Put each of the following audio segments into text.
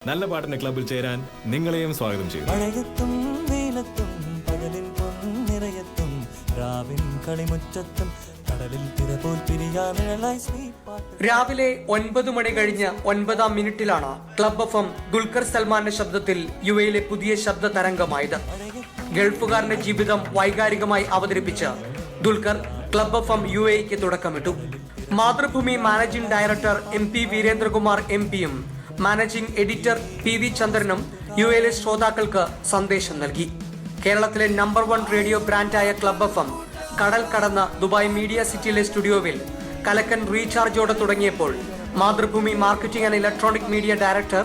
നല്ല പാട്ടിന്റെ ക്ലബ്ബിൽ ചേരാൻ നിങ്ങളെയും സ്വാഗതം ചെയ്യുന്നു. മഴയത്തും വെയിലത്തും പകലിൽ പൊന്നിറയത്തും രാവിൻ കളിമുറ്റത്തും കടലിൽ തിരപോൽ പിരിയാനിഴലായി രാവിലെ 9 മണി കഴിഞ്ഞ് 9-ാം മിനിറ്റിലാണ് ക്ലബ് എഫ് എം ദുൽഖർ സൽമാന്റെ ശബ്ദത്തിൽ യുഎയിലെ പുതിയ ശബ്ദ തരംഗമായത്. ഗൾഫുകാരന്റെ ജീവിതം വൈകാരികമായി അവതരിപ്പിച്ച് ദുൽഖർ ക്ലബ് എഫ് എം യുഎഇക്ക് തുടക്കമിട്ടു. Mathrubhumi managing director MP Veerendrakumar MPയും മാനേജിംഗ് എഡിറ്റർ PV ചന്ദ്രനും യുഎയിലെ ശ്രോതാക്കൾക്ക് സന്ദേശം നൽകി. കേരളത്തിലെ നമ്പർ 1 റേഡിയോ ബ്രാൻഡായ ക്ലബ് എഫ് എം കടൽ കടന്ന് ദുബായ് മീഡിയ സിറ്റിയിലെ സ്റ്റുഡിയോവിൽ കലക്കൻ റീചാർജോടെ തുടങ്ങിയപ്പോൾ Mathrubhumi marketing and electronic media director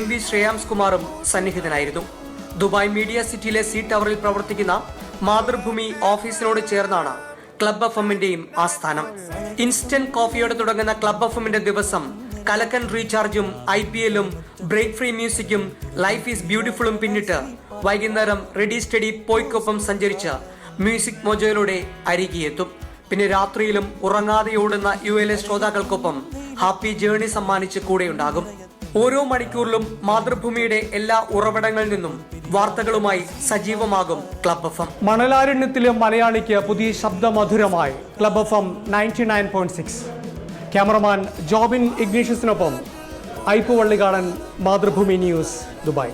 MV Shreyams കുമാറും സന്നിഹിതനായിരുന്നു. ദുബായ് മീഡിയ സിറ്റിയിലെ സി ടവറിൽ പ്രവർത്തിക്കുന്ന മാതൃഭൂമി ഓഫീസിനോട് ചേർന്നാണ് ക്ലബ് എഫ് എമ്മിന്റെയും ആസ്ഥാനം. ഇൻസ്റ്റന്റ് കോഫിയോടെ തുടങ്ങുന്ന ക്ലബ് എഫ് എമ്മിന്റെ ദിവസം കലക്കൻ റീചാർജും IPL-ഉം ബ്രേക്ക് ഫ്രീ മ്യൂസിക്കും ലൈഫ് ഈസ് ബ്യൂട്ടിഫുളും പിന്നിട്ട് വൈകുന്നേരം റെഡി സ്റ്റഡി പോയ്ക്കൊപ്പം സഞ്ചരിച്ച് മ്യൂസിക് മോജോയിലൂടെ അരികിയെത്തും. പിന്നെ രാത്രിയിലും ഉറങ്ങാതെ ഓടുന്ന യുഎയിലെ ശ്രോതാക്കൾക്കൊപ്പം ഹാപ്പി ജേർണി സമ്മാനിച്ച് കൂടെയുണ്ടാകും. ഓരോ മണിക്കൂറിലും മാതൃഭൂമിയുടെ എല്ലാ ഉറവിടങ്ങളിൽ നിന്നും വാർത്തകളുമായി സജീവമാകും ക്ലബ് എഫ് എം. മണലാരണ്യത്തിലെ മലയാളിക്ക് പുതിയ ശബ്ദമധുരമായി club F M 99.6. Cameraman Jobin ഇഗ്നീഷ്യസിനൊപ്പം ഐപ്പു വള്ളികാടൻ, മാതൃഭൂമി ന്യൂസ്, ദുബായ്.